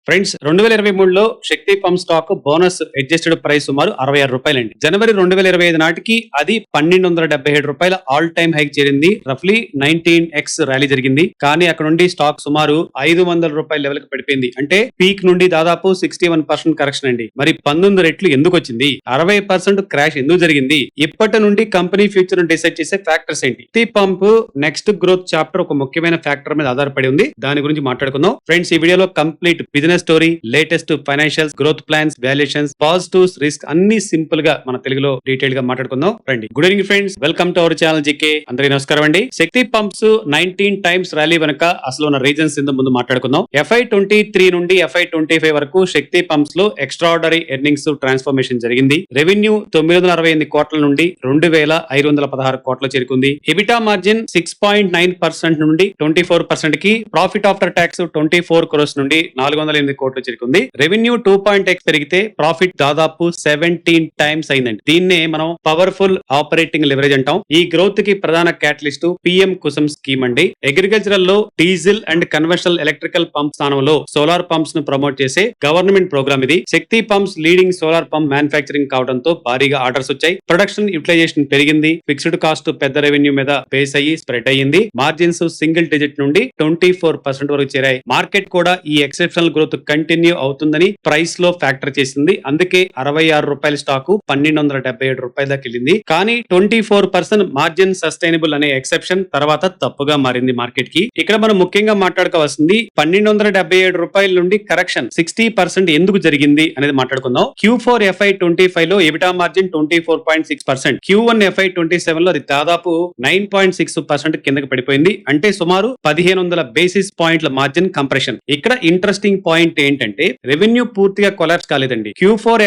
Friends 2023లో Shakti pump stock bonus adjusted price సుమారు రూ. 66 అండి. జనవరి 2025 నాటికి అది రూ. 1277 ఆల్ టైమ్ హైక్ చేరింది. రఫ్లీ 19x ర్యాలీ జరిగింది. కానీ అక్కడ నుండి స్టాక్ సుమారు రూ. 500 లెవెల్ కి పడిపోయింది. అంటే పీక్ నుండి దాదాపు 61% కరెక్షన్ అండి. మరి 19 రెట్లు ఎందుకు వచ్చింది? 60% క్రాష్ ఎందుకు జరిగింది? ఇప్పటి నుండి కంపెనీ ఫ్యూచర్ డిసైడ్ చేసే ఫ్యాక్టర్స్ ఏంటి? శక్తి పంప్ నెక్స్ట్ గ్రోత్ చాప్టర్ ఒక ముఖ్యమైన ఫ్యాక్టర్ మీద ఆధారపడి ఉంది. దాని గురించి మాట్లాడుకుందాం. ఫ్రెండ్స్, ఈ వీడియోలో complete business story, latest financials, growth plans, valuations, positives, risk అన్ని సింపుల్ గా మన తెలుగులో డీటెయిల్ గా మాట్లాడుకుందాం. రండి. Good evening friends, welcome to our channel GK. అందరికీ నమస్కారం అండి. శక్తి పంప్స్ 19 టైమ్స్ ర్యాలీ వెనక అసలు ఉన్న రీజన్స్ ఇంత ముందు మాట్లాడుకుందాం. FY23 నుండి FY25 వరకు శక్తి పంప్స్ లో ఎక్స్ట్రాఆర్డినరీ ఎర్నింగ్స్ ట్రాన్స్ఫర్మేషన్ జరిగింది. రెవెన్యూ 968 కోట్ల నుండి 2516 కోట్ల చేరుకుంది. ఎబిటా మార్జిన్ 6.9% నుండి 24% కి, ప్రాఫిట్ ఆఫ్టర్ ట్యాక్స్ 24 crores నుండి 408 కోట్లు చేరుకుంది. రెవెన్యూ 2.x పెరిగితే ప్రాఫిట్ దాదాపు 17 టైమ్స్ అయిందండి. దీన్నే మనం పవర్ఫుల్ ఆపరేటింగ్ లెవరేజ్ అంటాం. ఈ గ్రోత్ కి ప్రధాన క్యాటలిస్ట్ PM కుసుమ్ స్కీమ్ అండి. అగ్రికల్చరల్ లో diesel and conventional electrical pump స్థానంలో సోలార్ పంప్స్ ను ప్రమోట్ చేసే గవర్నమెంట్ ప్రోగ్రామ్ ఇది. Shakti pumps leading solar pump manufacturing కావడంతో భారీగా ఆర్డర్స్ వచ్చాయి. ప్రొడక్షన్ యూటిలైజేషన్ పెరిగింది. ఫిక్స్డ్ కాస్ట్ పెద్ద రెవెన్యూ మీద బేస్ అయ్యి స్ప్రెడ్ అయ్యింది. మార్జిన్స్ సింగిల్ డిజిట్ నుండి 24% వరకు చేరాయి. మార్కెట్ కూడా ఈ ఎక్సెప్షనల్ గ్రోత్ కంటిన్యూ అవుతుందని ప్రైస్ లో ఫ్యాక్టర్ చేసింది. అందుకే రూ. 66 స్టాక్ రూ. 1277 దాకా వెళ్ళింది. కానీ 24% మార్జిన్ సస్టైనబుల్ అనే ఎక్సెప్షన్ తర్వాత తప్పుగా మారింది మార్కెట్ కి. ఇక్కడ మనం ముఖ్యంగా మాట్లాడుకోవాల్సింది రూ. 1277 నుండి కరెక్షన్ 60% ఎందుకు జరిగింది అనేది మాట్లాడుకుందాం. Q4 FY25 లో ఎబిటా మార్జిన్ 24.6%, Q1 FY27 లో అది దాదాపు 9.6% కిందకి పడిపోయింది. అంటే సుమారు 1500 బేసిస్ పాయింట్ల మార్జిన్ కంప్రెషన్. ఇక్కడ ఇంట్రెస్టింగ్ పాయింట్ ఏంటంటే రెవెన్యూ పూర్తిగా కొలాప్స్ కాలేదండి. Q4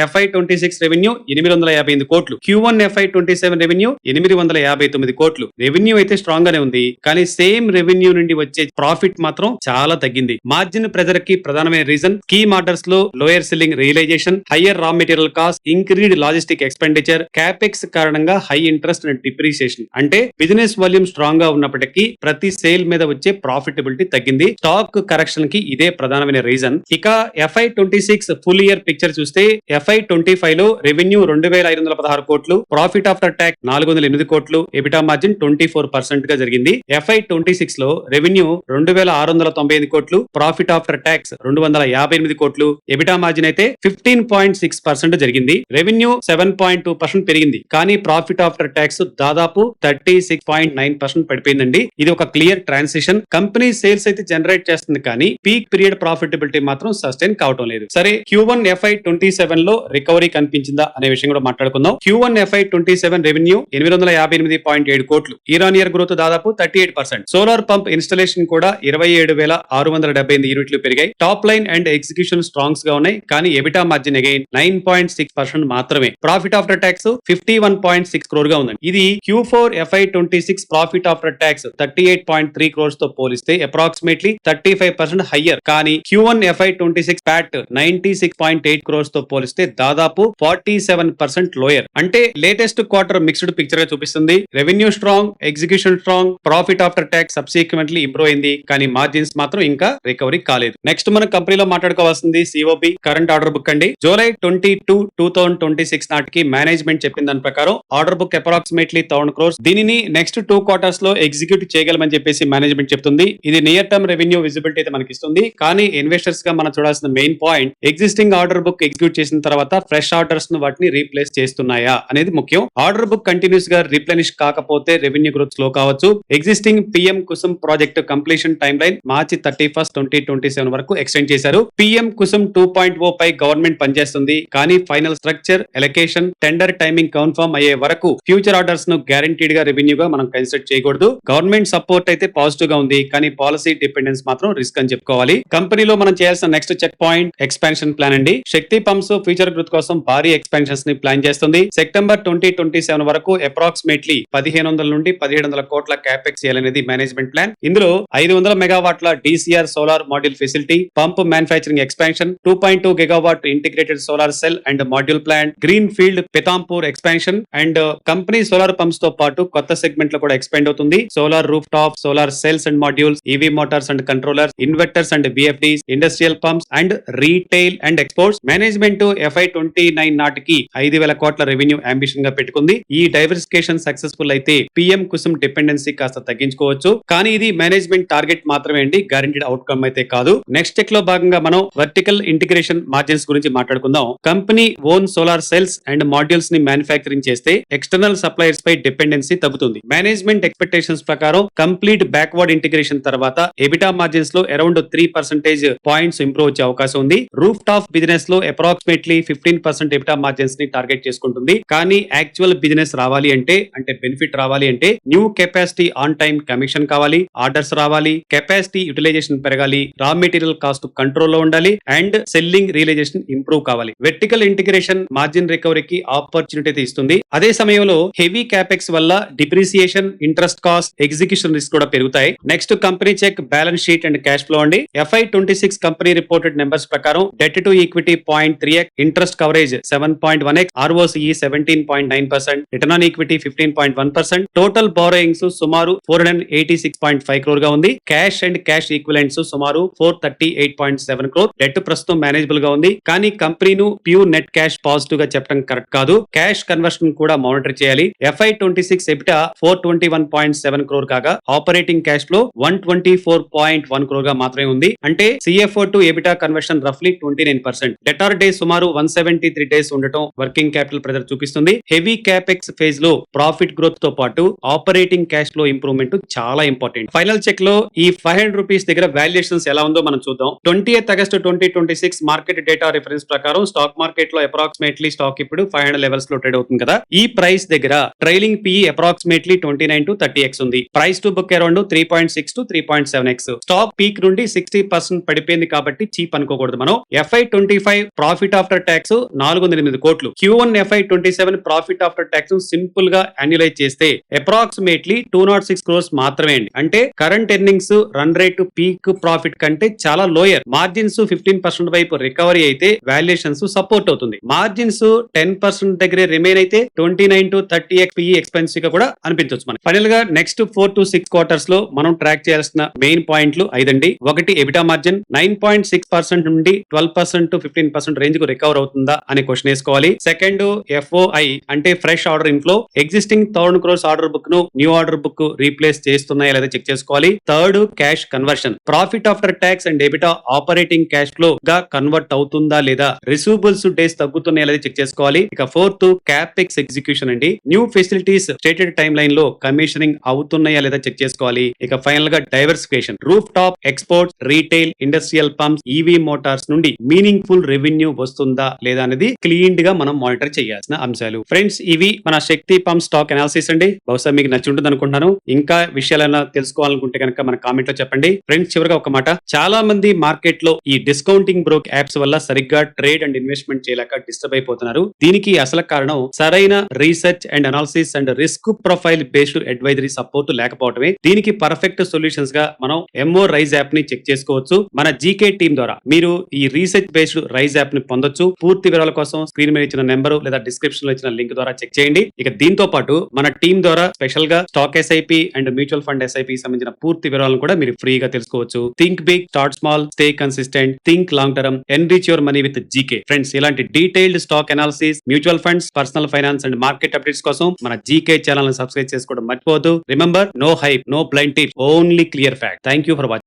FY26 రెవెన్యూ 858 కోట్లు, Q1 FY27 రెవెన్యూ 859 కోట్లు. రెవెన్యూ అయితే స్ట్రాంగ్ గానే ఉంది, కానీ సేమ్ రెవెన్యూ నుండి వచ్చే ప్రాఫిట్ మాత్రం చాలా తగ్గింది. మార్జిన్ ప్రెజర్ కి ప్రధానమైన రీజన్ స్కీమ్ ఆర్డర్స్ లో lower selling realisation, higher raw material cost, increased logistic expenditure, capex కారణంగా హై ఇంట్రెస్ట్ అండ్ డిప్రిసియేషన్. అంటే బిజినెస్ వాల్యూమ్ స్ట్రాంగ్ గా ఉన్నప్పటికీ ప్రతి సేల్ మీద వచ్చే ప్రాఫిటబిలిటీ తగ్గింది. స్టాక్ కరెక్షన్ కి ఇదే ప్రధానమైన రీజన్. ఇక FY26 ఫుల్ ఇయర్ పిక్చర్ చూస్తే FY25 లో రెవెన్యూ 2516 కోట్లు, ప్రాఫిట్ ఆఫ్టర్ ట్యాక్స్ 408 కోట్లు, ఎబిటా మార్జిన్ 24% గా జరిగింది. FY26 లో రెవెన్యూ 2695 కోట్లు, ప్రాఫిట్ ఆఫ్టర్ ట్యాక్స్ 258 కోట్లు, ఎబిటా మార్జిన్ అయితే 15.6% జరిగింది. రెవెన్యూ 7.2% పెరిగింది, కానీ ప్రాఫిట్ ఆఫ్టర్ ట్యాక్స్ దాదాపు 36.9% పడిపోయిందండి. ఇది ఒక క్లియర్ ట్రాన్సిషన్. కంపెనీ సేల్స్ అయితే జనరేట్ చేస్తుంది, కానీ పీక్ పీరియడ్ ప్రాఫిటబిలిటీ మాత్రం సస్టైన్ కావటం లేదు. సరే, Q1 FY27 లో రికవరీ కనిపించిందా అనే విషయం కూడా మాట్లాడుకుందాం. Q1 FY27 రెవెన్యూ 858.7 కోట్లు, ఇయర్ ఆన్ ఇయర్ గ్రోత్ దాదాపు 38%. సోలార్ పంప్ ఇన్స్టాలేషన్ కూడా 27,678 యూనిట్లు పెరిగాయి. టాప్ లైన్ అండ్ ఎగ్జిక్యూషన్ స్ట్రాంగ్స్ గా ఉన్నాయి, కానీ ఎబిటా మార్జిన్ అగైన్ 9.6% మాత్రమే. ప్రాఫిట్ ఆఫ్టర్ ట్యాక్స్ 51.6 crore గా ఉందండి. ఇది Q4 FY26 profit after tax 38.3 crores తో పోలిస్తే అప్రాక్సిమేట్లీ 35% హయ్యర్. కానీ Q1 FY26 ప్యాట్ 96.8 crores తో పోలిస్తే దాదాపు 47% లోయర్. అంటే లేటెస్ట్ క్వార్టర్ మిక్స్డ్ పిక్చర్ గా చూపిస్తుంది. Revenue strong, execution strong, profit after tax subsequently improve అయింది, కానీ మార్జిన్స్ మాత్రం ఇంకా రికవరీ కాలేదు. నెక్స్ట్ మనం కంపెనీలో మాట్లాడుకోవాల్సింది COP కరెంట్ ఆర్డర్ బుక్ అండి. July 22, 2026 నాటికి మేనేజ్మెంట్ చెప్పిన దాని ప్రకారం ఆర్డర్ బుక్ అప్రాక్సిమేట్లీ 1000 crores. దీనిని నెక్స్ట్ 2 quarters లో ఎగ్జిక్యూట్ చేయగలమని చెప్పేసి మేనేజ్మెంట్ చెప్తుంది. ఇది నియర్ టర్మ్ రెవెన్యూ విజిబిలిటీ అయితే మనకి ఇస్తుంది, కానీ ఇన్వెస్టర్స్ గా మనం చూడాల్సిన main point existing order book execute చేసిన తర్వాత ఫ్రెష్ ఆర్డర్స్ ను వాటిని రీప్లేస్ చేస్తున్నాయా అనేది ముఖ్యం. ఆర్డర్ బుక్ కంటిన్యూస్ గా రీప్లెనిష్ కాకపోతే రెవెన్యూ గ్రోత్ స్లో కావచ్చు. Existing PM Kusum project completion time line March 31, 2027 వరకు ఎక్స్టెండ్ చేశారు. PM కుసుమ్ 2.0 పై గవర్నమెంట్ పనిచేస్తుంది, కానీ final structure, allocation, tender timing confirm అయ్యే వరకు ఫ్యూచర్ ఆర్డర్స్ ను గ్యారంటీడ్ గా రెవెన్యూ గా మనం కన్సిడర్ చేయకూడదు. గవర్నమెంట్ సపోర్ట్ అయితే పాజిటివ్ గా ఉంది, కానీ పాలసీ డిపెండెన్స్ మాత్రం రిస్క్ అని చెప్పుకోవాలి. కంపెనీలో మనం చేయాల్సిన next check point expansion plan అండి. శక్తి పంప్స్ ఫ్యూచర్ గ్రోత్ కోసం భారీ ఎక్స్పాన్షన్స్ ని ప్లాన్ చేస్తుంది. సెప్టెంబర్ 2027 వరకు అప్రాక్సిమేట్లీ 1500 నుండి 1700 కోట్ల క్యాపెక్స్ చేయాలనేది మేనేజ్మెంట్ ప్లాన్. ఇందులో 500 మెగావాట్ల DCR solar module facility, pump manufacturing expansion, 2.2 gigawatt integrated solar cell and module plant, green field Pithampur expansion and company solar pumps తో పాటు కొత్త సెగ్మెంట్ లో కూడా ఎక్స్పాండ్ అవుతుంది. Solar roof top, solar cells and modules, EV motors and controllers, inverters and VFDs, industrial pumps and retail and exports. Management FY29 నాటికి 5,000 కోట్ల revenue ambition గా పెట్టుకుంది. ఈ డైవర్సిఫికేషన్ సక్సెస్ఫుల్ అయితే PM కుసుమ్ డిపెండెన్సీ కాస్త తగ్గించుకోవచ్చు. కానీ ఇది మేనేజ్మెంట్ టార్గెట్ మాత్రమే అండి, గ్యారెంటీడ్ అవుట్కమ్ అయితే కాదు. నెక్స్ట్ టెక్ లో భాగంగా మనం వర్టికల్ ఇంటిగ్రేషన్ మార్జిన్స్ గురించి మాట్లాడుకుందాం. Company own solar cells and modules ని మ్యానుఫ్యాక్చరింగ్ చేస్తే ఎక్స్టర్నల్ సప్లయర్స్ పై డిపెండెన్సీ తగ్గుతుంది. మేనేజ్మెంట్ ఎక్స్పెక్టేషన్స్ ప్రకారం కంప్లీట్ బ్యాక్వర్డ్ ఇంటిగ్రేషన్ తర్వాత ఎబిటా మార్జిన్స్ లో అరౌండ్ 3% పాయింట్స్ ఇంప్రూవ్ వచ్చే అవకాశం ఉంది. రూఫ్ టాప్ బిజినెస్ లో అప్రాక్సిమేట్లీ 15% ఎబిటా మార్జిన్స్ ని టార్గెట్ చేసుకుంటుంది. కానీ యాక్చువల్ బిజినెస్ రావాలి అంటే బెనిఫిట్ రావాలి అంటే new capacity on time commission కావాలి, ఆర్డర్స్ రావాలి, కెపాసిటీ యూటిలైజేషన్ పెరగాలి, రా మెటీరియల్ కాస్ట్ కంట్రోల్ లో ఉండాలి అండ్ సెల్లింగ్ రియలైజేషన్ ఇంప్రూవ్ కావాలి. వెర్టికల్ ఇంటిగ్రేషన్ మార్జిన్ రికవరీకి ఆపర్చునిటీ అయితే ఇస్తుంది. అదే సమయంలో హెవీ క్యాపెక్స్ వల్ల depreciation, interest cost, execution risk కూడా పెరుగుతాయి. Next company check balance sheet and cash flow అండి. FY26 కంపెనీ రిపోర్టెడ్ నెంబర్స్ ప్రకారం debt to equity 0.3x, interest coverage 7.1x, ROCE 17.9%, return on equity 15.1%, total borrowings సుమారు 486.5 crore గా ఉంది. Cash and cash ఈక్విలెంట్స్ సుమారు 438.7 crore. Debt ప్రస్తుతం manageable గా ఉంది. కానీ కంపెనీను ప్యూర్ నెట్ క్యాష్ పాజిటివ్ గా చెప్పడం కరెక్ట్ కాదు. క్యాష్ కన్వర్షన్ కూడా మానిటర్ చేయాలి. FY26 ఎబిటా 421.7 crore కాగా ఆపరేటింగ్ క్యాష్ ఫ్లో 124.1 crore గా మాత్రమే ఉంది. అంటే CFO టు ఎబిటా కన్వర్షన్ రఫ్లీ 29%. డెటార్ డేస్ సుమారు 173 డేస్ ఉండటం వర్కింగ్ క్యాపిటల్ ప్రెజర్ చూపిస్తుంది. హెవీ క్యాపెక్స్ ఫేజ్ లో ప్రాఫిట్ గ్రోత్ తో పాటు ఆపరేటింగ్ క్యాష్ ఫ్లో ఇంప్రూవ్మెంట్ చాలా ఇంపార్టెంట్. ఫైనల్ చెక్ లో ఈ 500 రూపీస్ దగ్గర వాల్యుయేషన్స్ ఎలా ఉందో మనం చూద్దాం. 20th August 2026 market data reference ప్రకారం స్టాక్ మార్కెట్ లో అప్రాక్సిమేట్లీ స్టాక్ ఇప్పుడు 500 లెవెల్స్ లో ట్రేడ్ అవుతుంది కదా. ఈ ప్రైస్ దగ్గర trailing PE approximately 29 to 30x ఉంది. Price to book around 3.6 to 3.7x. Stock peak నుండి 60% పడిపోయింది కాబట్టి చీప్ అనుకోకూడదు మనం. FY25 ప్రాఫిట్ ఆఫ్టర్ ట్యాక్స్ 408 కోట్లు. Q1 FY27 profit after tax simple గా యాన్యులైజ్ చేస్తే అప్రాక్సిమేట్లీ 206 crores మాత్రమే అండి. అంటే current earnings run rate peak profit కంటే చాలా లోయర్. మార్జిన్స్ 15% వైపు రికవరీ అయితే వాల్యుయేషన్స్ సపోర్ట్ అవుతుంది. మార్జిన్స్ 10% దగ్గరే రిమైన్ అయితే 29 to 30x PE ఎక్స్పెన్సివ్ గా కూడా అనిపించవచ్చు మనకి. ఫైనల్ గా నెక్స్ట్ 4 to 6 quarters లో మనం ట్రాక్ చేయాల్సిన మెయిన్ పాయింట్లు 5 అండి. ఒకటి ఎబిటా మార్జిన్ 9.6% నుండి 12% to 15% రేంజ్ కు రికవర్ అవుతుందా అనే క్వశ్చన్ వేసుకోవాలి. సెకండ్ FOI అంటే fresh order inflow, existing 1000 crores order book ను న్యూ ఆర్డర్ బుక్ రీప్లేస్ చేస్తున్నాయా లేదా చెక్ చేసుకోవాలి. Third cash conversion, profit after tax and EBITDA operating cash flow గా కన్వర్ట్ అవుతుందా లేదా, రిసీవబుల్స్ డేస్ తగ్గుతున్నాయా లేదా చెక్ చేసుకోవాలి. ఇక ఫోర్త్ క్యాపెక్స్ ఎగ్జిక్యూషన్ అండి. New facilities stated time line లో కమిషనింగ్ అవుతున్నాయా లేదా చెక్ చేసుకోవాలి. ఇక ఫైనల్ గా diversification, roof top, exports, retail, industrial pumps, EV Motors నుండి మీనింగ్ఫుల్ రెవెన్యూ వస్తుందా లేదా అనేది క్లీన్ గా మనం మానిటర్ చేయాల్సిన అంశాలు. ఫ్రెండ్స్, ఇవి మన శక్తి పంప్ స్టాక్ అనాలిసిస్ అండి. బహుశా మీకు నచ్చి ఉంటుంది అనుకుంటున్నాను. ఇంకా విషయాలైనా తెలుసుకోవాలనుకుంటే కనుక మన కామెంట్ లో చెప్పండి. ఫ్రెండ్స్, చివరిగా ఒక మాట, చాలా మంది మార్కెట్ లో ఈ డిస్కౌంటింగ్ బ్రోక్ యాప్స్ వల్ల సరిగ్గా ట్రేడ్ అండ్ ఇన్వెస్ట్మెంట్ చేయలేక డిస్టర్బ్ అయిపోతున్నారు. దీనికి అసలు కారణం సరైన research and analysis and risk profile based advisory support లేకపోవడమే. దీనికి పర్ఫెక్ట్ సొల్యూషన్స్ గా మనం MO రైజ్ యాప్ ని చెక్ చేసుకోవచ్చు. మన GK టీమ్ ద్వారా మీరు ఈ రీసెర్చ్ బేస్డ్ రైజ్ యాప్ ని పొందొచ్చు. పూర్తి వివరాల కోసం స్క్రీన్ మీద ఇచ్చిన నెంబర్ లేదా డిస్క్రిప్షన్ లో ఇచ్చిన లింక్ ద్వారా చెక్ చేయండి. ఇక దీంతో పాటు మన టీం ద్వారా స్పెషల్ గా stock SIP and mutual fund SIP సంబంధించిన పూర్తి వివరాలను కూడా మీరు ఫ్రీగా తెలుసుకోవచ్చు. Think big, start small, stay consistent, think long term, enrich your money with GK. Friends, ఇలాంటి detailed stock analysis, mutual funds, personal finance and market updates కోసం మన GK ఛానల్ ని సబ్స్క్రైబ్ చేసుకోవడం మర్చిపోవద్దు. Remember, no hype, no blind tips, only clear fact. Thank you for watching.